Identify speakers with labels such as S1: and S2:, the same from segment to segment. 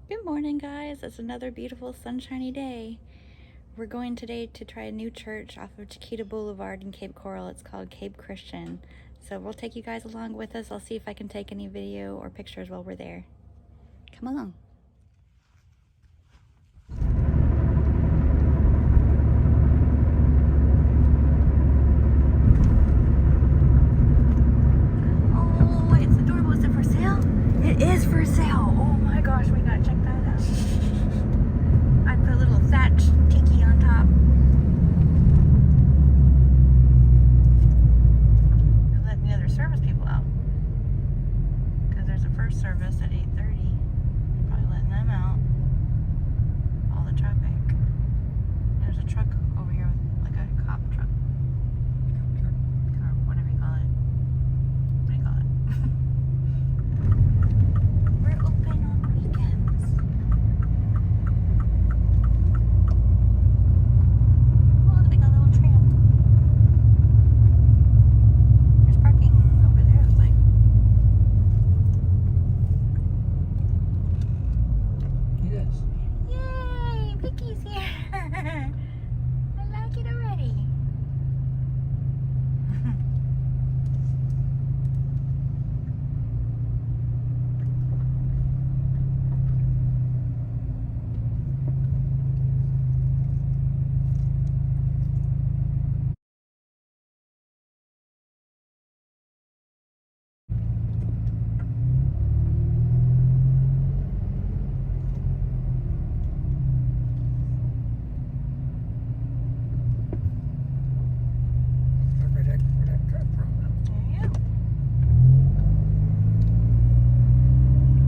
S1: Good morning, guys. It's another beautiful sunshiny day. We're going today to try a new church off of Chiquita Boulevard in Cape Coral. It's called Cape Christian. So we'll take you guys along with us. I'll see if I can take any video or pictures while we're there. Come along. Oh, it's adorable. Is it for sale? It is for sale. Oh my gosh, we gotta check that out. I put a little thatch tiki on top. They're letting the other service people out. Because there's a first service at 8:30. Probably letting them out. All the traffic. There's a truck over here with like a cop truck. Or whatever you call it. What do you call it? We're open on weekends. Oh, they got a little tram. There's parking over there, it's like.
S2: Yes.
S1: Yay! Vicky's here! I like it already.
S2: Where that truck from?
S1: There you go.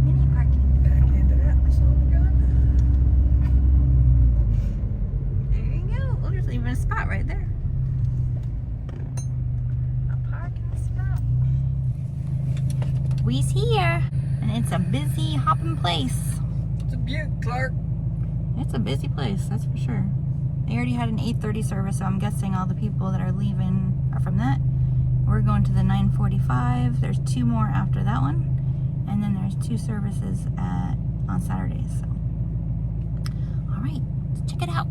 S1: Mini parking.
S2: Back into that missile gun.
S1: There you go. Oh, there's even a spot right there. A parking spot. We's here, and it's a busy hopping place.
S2: It's a Butte, Clark.
S1: It's a busy place, that's for sure. They already had an 8:30 service, so I'm guessing all the people that are leaving are from that. We're going to the 9:45. There's two more after that one, and then there's two services on Saturdays. So, all right, let's check it out.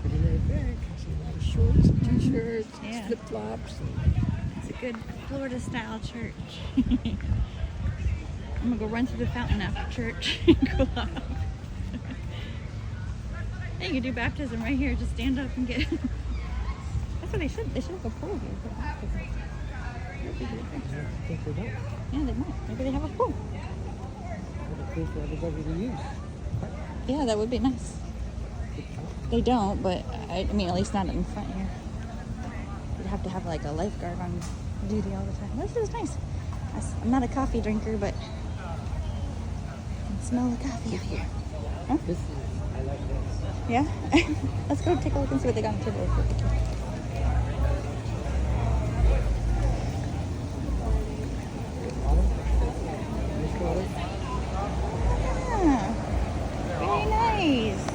S2: Pretty laid back. I see a lot of shorts, t-shirts,
S1: Yeah.
S2: flip-flops.
S1: It's a good Florida-style church. I'm gonna go run through the fountain after church and cool off. Hey, you can do baptism right here. Just stand up and get. That's what they should. They should have a pool here for baptism. That'd be good.
S2: I think they don't.
S1: Yeah, they might. Maybe they have a pool.
S2: But a pool for everybody to use.
S1: Yeah, that would be nice. They don't, but I mean, at least not in front here. You'd have to have like a lifeguard on duty all the time. This is nice. I'm not a coffee drinker, but I can smell the coffee out here. Huh?
S2: This is, I like this.
S1: Yeah? Let's go take a look and see what they got on the table.
S2: This color.
S1: Ah, very nice.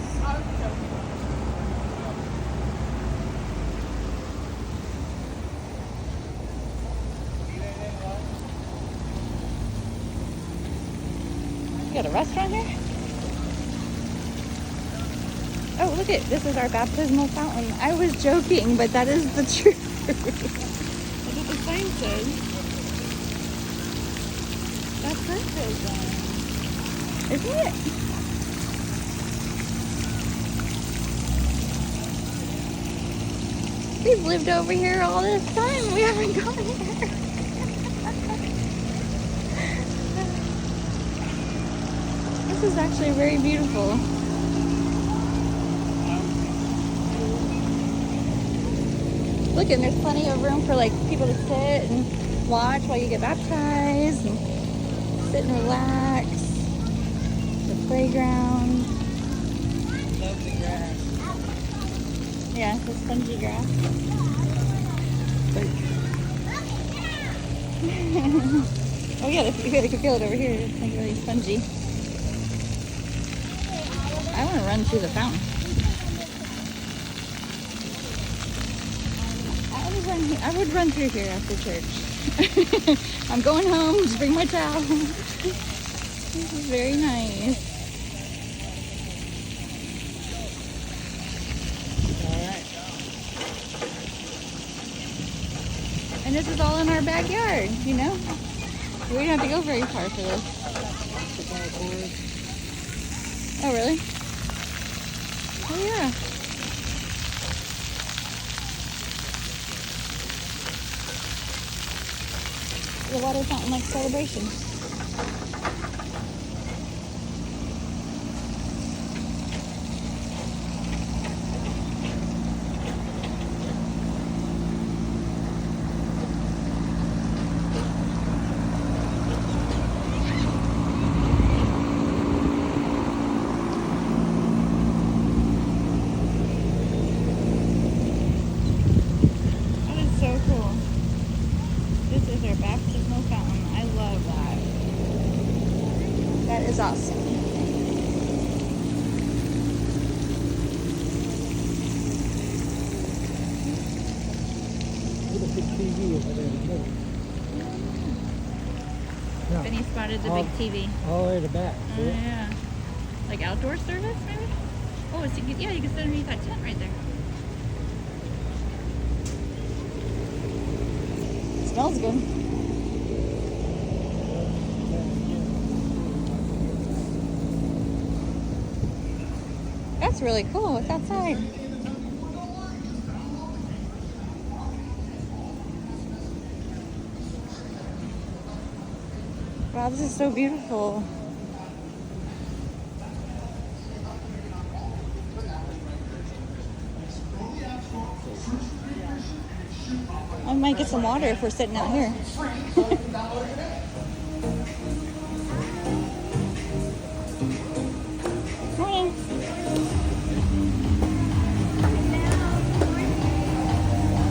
S1: You got a restaurant here? Oh, look at this is our baptismal fountain. I was joking, but that is the truth. That's what the sign says. That's perfect, isn't it? We've lived over here all this time. We haven't gone here. This is actually very beautiful. Look, and there's plenty of room for like people to sit and watch while you get baptized and sit and relax. The playground.
S2: Lovely grass.
S1: Yeah, the spongy grass. Oh yeah, you can feel it over here. It's like really spongy. I want to run through the fountain. I would run through here after church. I'm going home. Just bring my towel. This is very nice. And this is all in our backyard, you know? We don't have to go very far for this. Oh, really? Oh, yeah. The water fountain like celebration. Baptismal fountain. I love that. That is awesome.
S2: Look at the big TV over there in the middle. Yeah.
S1: Benny spotted the big TV.
S2: All the way to the back.
S1: Oh, yeah. Like outdoor service, maybe? Oh, so yeah, you can sit underneath that tent right there. It smells good. That's really cool. What's outside? Wow, this is so beautiful. I might get some water if we're sitting out here. Morning.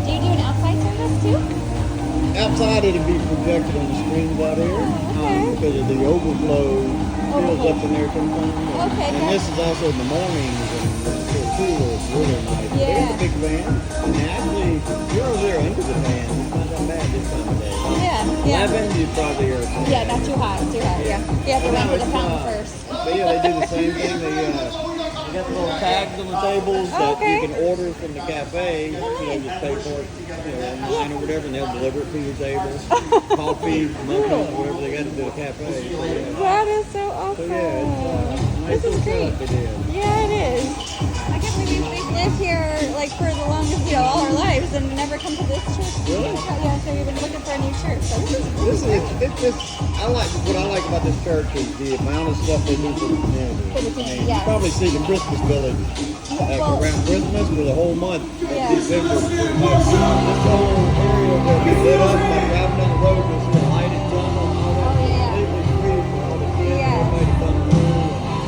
S1: Do you do an outside service too?
S3: Outside it'll be projected on the screens out here because of the overflow fills up in there sometimes.
S1: Okay,
S3: and this is also in the mornings and it's so cool, it's really nice.
S1: Yeah.
S3: There's a big van, and actually you're over there under the van. It's not that bad this time of day.
S1: Yeah.
S3: 11, you probably are.
S1: Yeah, not too hot, yeah. You have to run to the fountain first.
S3: But yeah, they do the same thing. They got the little tags on the tables that you can order from the cafe. You know, just pay for it, online or whatever, and they'll deliver it to your table. Coffee, muffins, whatever they got to do at the cafe. So, yeah.
S1: That is so awesome.
S3: So yeah, it's nice
S1: This is great.
S3: It is.
S1: Yeah, it is. I can't believe we've lived here like for the longest, all our lives and never come to this church.
S3: Really?
S1: Yeah, so we've been looking for a new church. So
S3: This is it's just what I like about this church is the amount of stuff they do for the community.
S1: For the community,
S3: You
S1: yes.
S3: probably see the Christmas village around Christmas for the whole month of December. Pretty much. This whole area will be lit up like driving down the road. You'll see a lighted tunnel and all that. It's great for all the kids. Everybody to come through.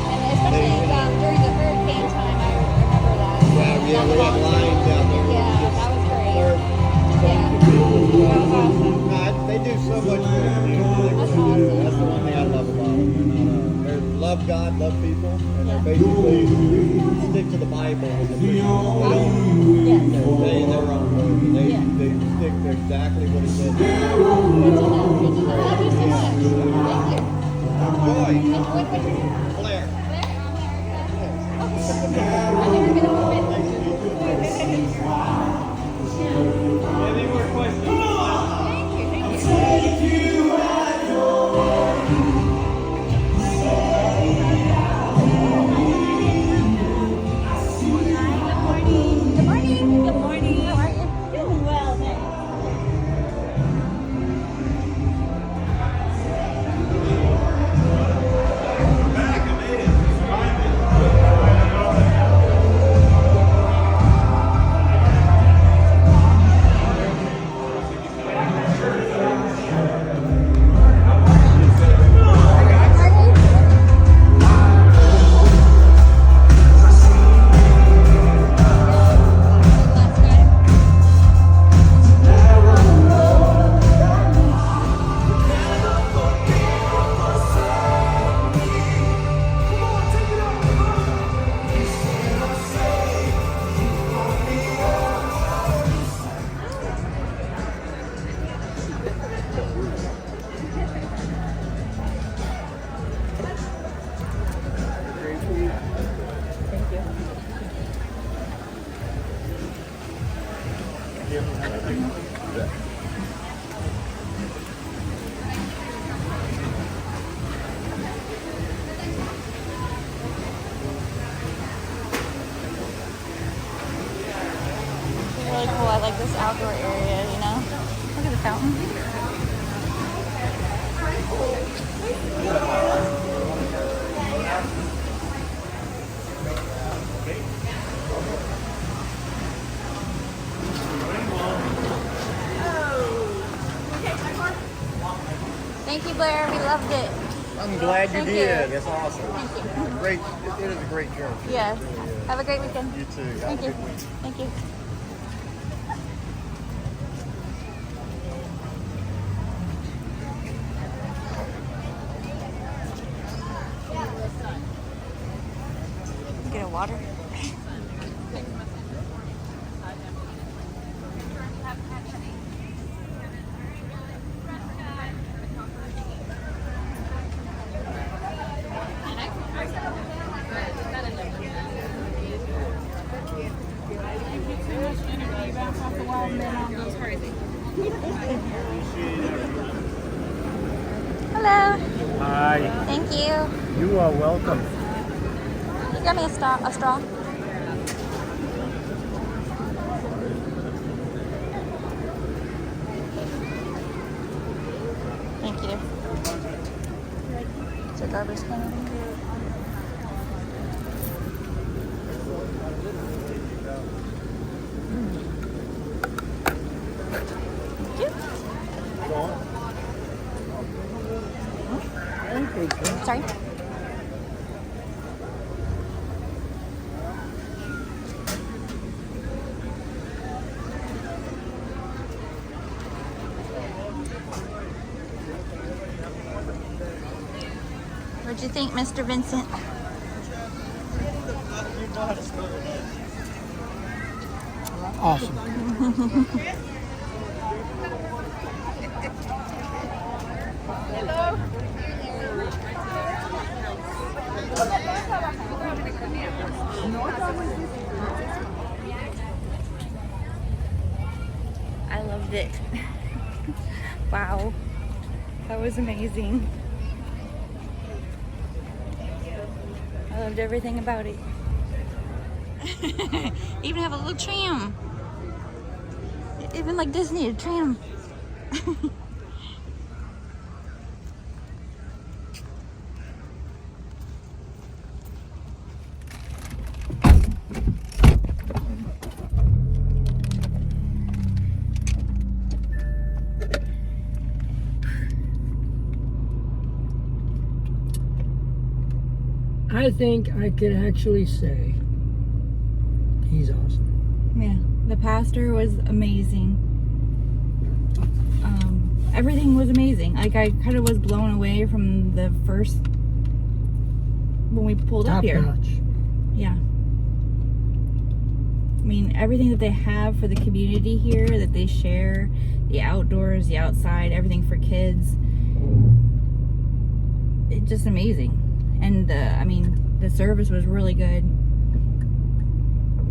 S1: And especially during the hurricane time, I remember that.
S3: Yeah, we had lines out there.
S1: Yeah, that was great.
S3: They do so much for the community. That's the one thing I love about them. They love God, love people, and they're basically stick to the Bible. And they don't say their own words. They stick to exactly what it says.
S1: Thank you so much. Thank you.
S3: Claire. Any more questions?
S1: fountain. Thank you, Blair. We loved it.
S3: I'm glad you
S1: Thank
S3: did.
S1: you.
S3: That's awesome.
S1: Thank you.
S3: Great. It is a great church.
S1: Yes.
S3: It really is.
S1: Have a great weekend.
S3: You too. Have
S1: Thank
S3: a
S1: you.
S3: good week.
S1: Thank you. Get a water. Hello.
S4: Hi,
S1: Thank you.
S4: you are welcome.
S1: You got me a straw. Thank you. Is there garbage can over here? Sorry. What'd you think, Mr. Vincent?
S2: Awesome.
S1: I loved it. Wow. That was amazing. I loved everything about it. Even have a little tram. Even like Disney, a tram.
S2: I think I could actually say he's awesome.
S1: Yeah, the pastor was amazing. Everything was amazing. Like, I kind of was blown away from the first, when we pulled up
S2: Top
S1: here.
S2: notch.
S1: Yeah. I mean, everything that they have for the community here, that they share, the outdoors, the outside, everything for kids. It's just amazing. And I mean, the service was really good.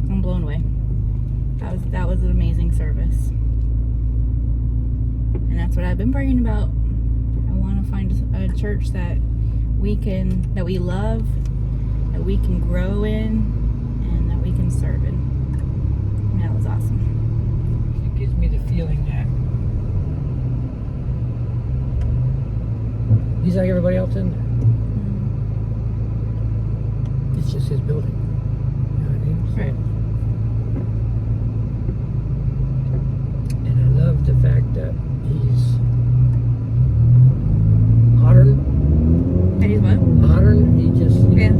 S1: I'm blown away. That was an amazing service. And that's what I've been praying about. I want to find a church that we love, that we can grow in, and that we can serve in. And that was awesome.
S2: It gives me the feeling that he's like everybody else in there. It's just his building. You know what I mean? So,
S1: Right.
S2: and I love the fact that he's modern.
S1: That is what?
S2: Modern. He just,
S1: Yeah.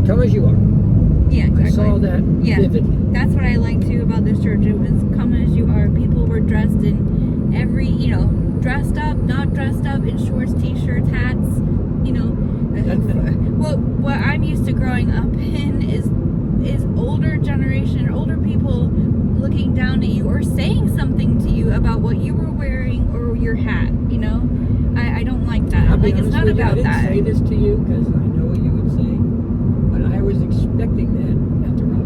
S2: come as you are.
S1: Yeah, exactly.
S2: I saw that
S1: Yeah.
S2: vividly.
S1: That's what I like too about this church. It was come as you are. People were dressed in every, dressed up, not dressed up, in shorts, t-shirts, hats, what I'm used to growing up in is older generation, older people looking down at you or saying something to you about what you were wearing or your hat, I don't like that.
S2: I'll be
S1: Like, it's
S2: honest
S1: not
S2: with you,
S1: about
S2: I didn't
S1: that.
S2: say this to you because I know what you would say, but I was expecting that at the Rock.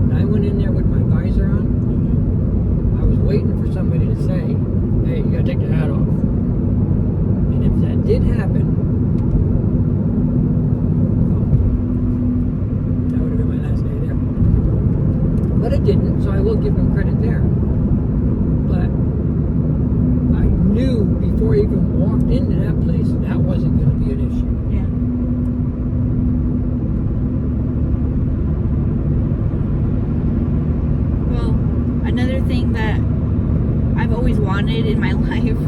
S2: When I went in there with my visor on, I was waiting for somebody to say, "Hey, you gotta take the hat off." And if that did happen, that would have been my last day there. But it didn't, so I will give them credit there. But even walked into that place, that wasn't going to be an issue.
S1: Yeah. Well, another thing that I've always wanted in my life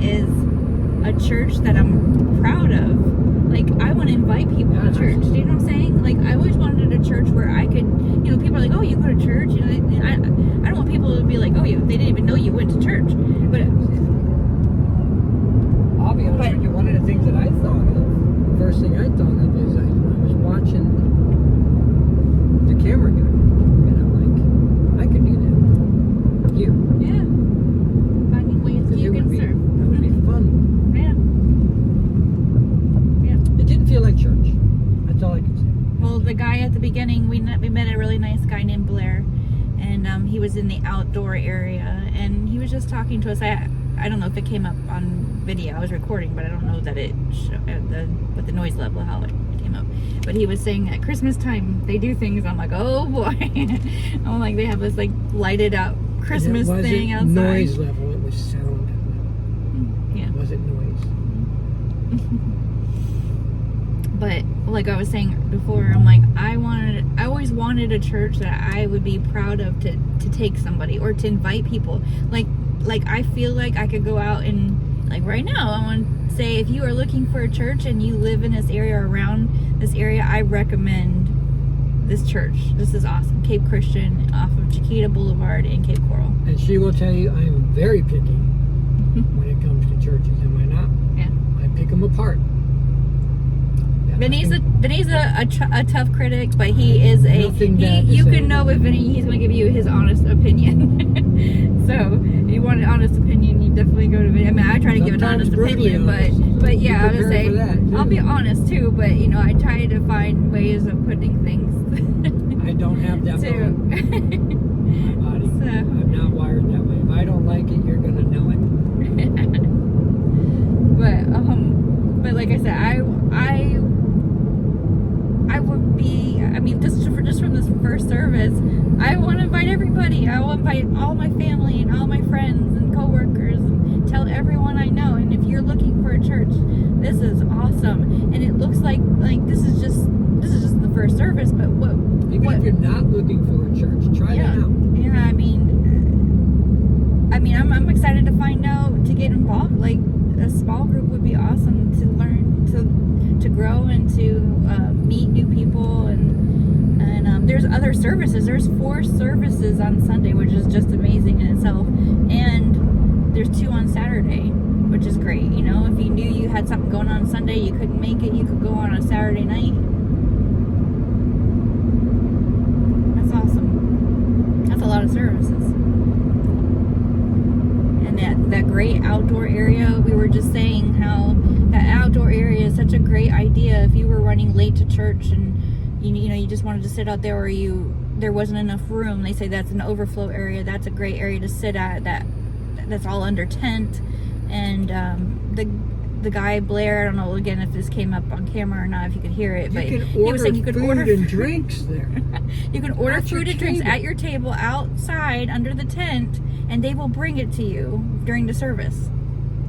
S1: is a church that I'm proud of. Like, I want to invite people to church. Do you know what I'm saying? Like, I always wanted a church where I could, you know, people are like, oh, you go to church? You know, I don't want people to be like, oh, they didn't even know you went to church. But
S2: I'll be honest with you, one of the things that I thought of, first thing I thought of is I was watching the camera guy, and I'm like, I could do that here.
S1: yeah, finding ways that you can serve.
S2: That would be fun.
S1: Yeah.
S2: It didn't feel like church. That's all I can say.
S1: Well, the guy at the beginning, we met a really nice guy named Blair, and he was in the outdoor area, and he was just talking to us. I don't know if it came up on video. I was recording, but I don't know that it with the noise level how it came up. But he was saying at Christmas time they do things. I'm like, oh boy. I'm like, they have this like lighted up Christmas thing outside.
S2: Noise level. It was sound level.
S1: Yeah.
S2: It wasn't noise.
S1: But like I was saying before, I'm like, I always wanted a church that I would be proud of to take somebody or to invite people. Like I feel like I could go out and, like right now, I want to say, if you are looking for a church and you live in this area or around this area, I recommend this church. This is awesome. Cape Christian off of Chiquita Boulevard in Cape Coral.
S2: And she will tell you I am very picky when it comes to churches, am I not?
S1: Yeah.
S2: I pick them apart.
S1: Vinny's a tough critic, but he is you can know with Vinny, he's going to give you his honest opinion. So if you want an honest opinion, you definitely go to Vinny. I mean, I try to give an honest opinion, but yeah, I would say I'll be honest too. But you know, I try to find ways of putting things.
S2: I don't have that
S1: too.
S2: my body.
S1: So.
S2: I'm not wired that way. If I don't like it, you're gonna know it.
S1: But like I said, I would be, I mean, just from this first service, I want to invite everybody. I want to invite all my family and all my friends and coworkers and tell everyone I know. And if you're looking for a church, this is awesome. And it looks like this is just the first service, but
S2: Even if you're not looking for a church, try that out.
S1: Yeah, I mean, I'm excited to find out, to get involved. Like, a small group would be awesome to learn, to grow and to meet new people, and there's other services. There's 4 services on Sunday, which is just amazing in itself, and there's 2 on Saturday, which is great. You know, if you knew you had something going on Sunday, you couldn't make it, you could go on a Saturday night. That's awesome. That's a lot of services. And that great outdoor area, we were just saying how that outdoor area is such a great idea. If you were running late to church and you know you just wanted to sit out there, or there wasn't enough room, they say that's an overflow area. That's a great area to sit at. That's all under tent. And the guy Blair, I don't know again if this came up on camera or not, if you could hear it, but he was saying you could order
S2: food and drinks there.
S1: You can order food and drinks at your table outside under the tent, and they will bring it to you during the service.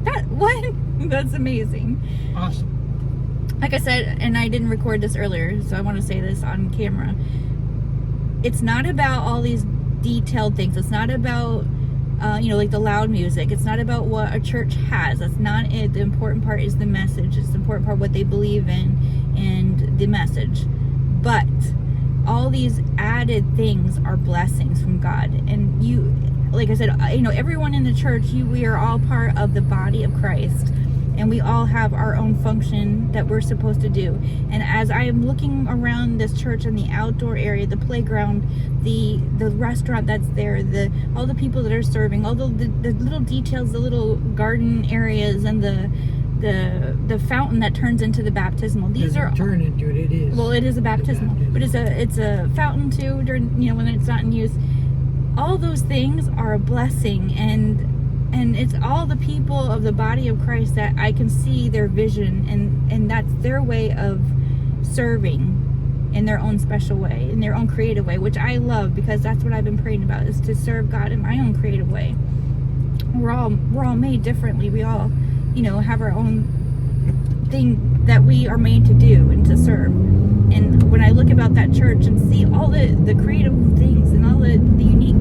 S1: That's amazing.
S2: Awesome.
S1: Like I said, and I didn't record this earlier, so I want to say this on camera. It's not about all these detailed things. It's not about like the loud music. It's not about what a church has. That's not it. The important part is the message. It's the important part what they believe in and the message. But all these added things are blessings from God. And like I said, everyone in the church, we are all part of the body of Christ. And we all have our own function that we're supposed to do. And as I am looking around this church in the outdoor area, the playground, the restaurant that's there, all the people that are serving, all the little details, the little garden areas, and the fountain that turns into the baptismal. These are
S2: turn into it. It is.
S1: Well, it is a baptismal, but it's a fountain too. During when it's not in use. All those things are a blessing, and it's all the people of the body of Christ that I can see their vision, and that's their way of serving in their own special way, in their own creative way, which I love, because that's what I've been praying about, is to serve God in my own creative way. We're all made differently. We all have our own thing that we are made to do and to serve. And when I look about that church and see all the creative things and all the unique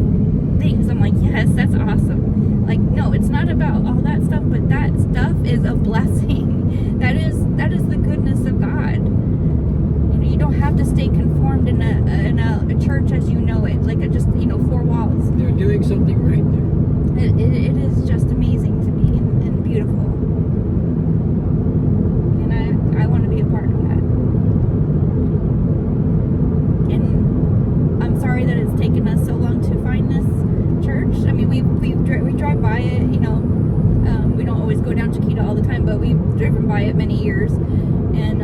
S1: things, I'm like, yes, that's awesome. Like, no, it's not about all that stuff, but that stuff is a blessing. That is the goodness of God. You don't have to stay conformed in a church as you know it, like just 4 walls.
S2: They're doing something right there.
S1: It is just amazing to me and beautiful. And I want to be a part of that. And I'm sorry that it's taken us so long to find this church. I mean, we drive by it, we don't always go down Chiquita all the time, but we've driven by it many years. And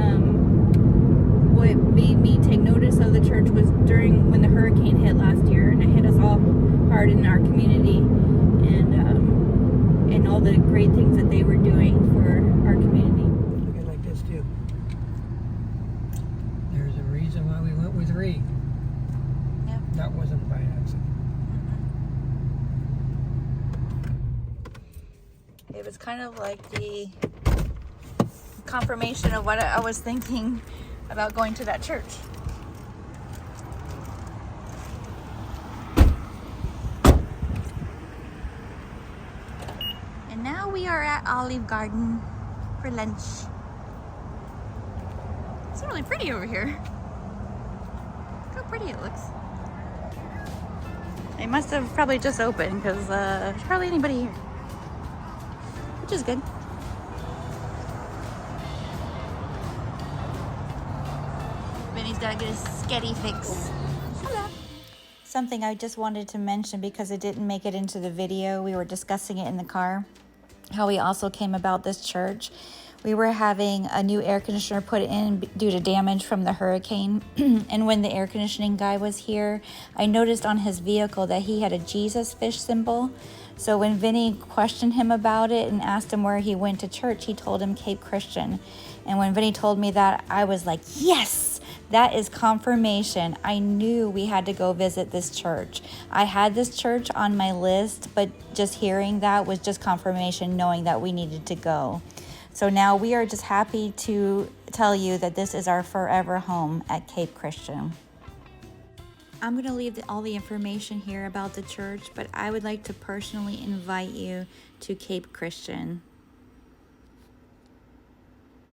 S1: what made me take notice of the church was during when the hurricane hit last year, and it hit us all hard in our community, and all the great things that they were doing for our community.
S2: Look at it like this too. There's a reason why we went with Ree.
S1: Yep.
S2: That wasn't by accident.
S1: It was kind of like the confirmation of what I was thinking about going to that church. And now we are at Olive Garden for lunch. It's really pretty over here. Look how pretty it looks. They must have probably just opened because there's hardly anybody here, which is good. Benny's gotta get his sketty fix. Hello. Something I just wanted to mention because it didn't make it into the video. We were discussing it in the car, how we also came about this church. We were having a new air conditioner put in due to damage from the hurricane. And when the air conditioning guy was here, I noticed on his vehicle that he had a Jesus fish symbol. So when Vinny questioned him about it and asked him where he went to church, he told him Cape Christian. And when Vinny told me that, I was like, yes, that is confirmation. I knew we had to go visit this church. I had this church on my list, but just hearing that was just confirmation, knowing that we needed to go. So now we are just happy to tell you that this is our forever home at Cape Christian. I'm going to leave all the information here about the church, but I would like to personally invite you to Cape Christian.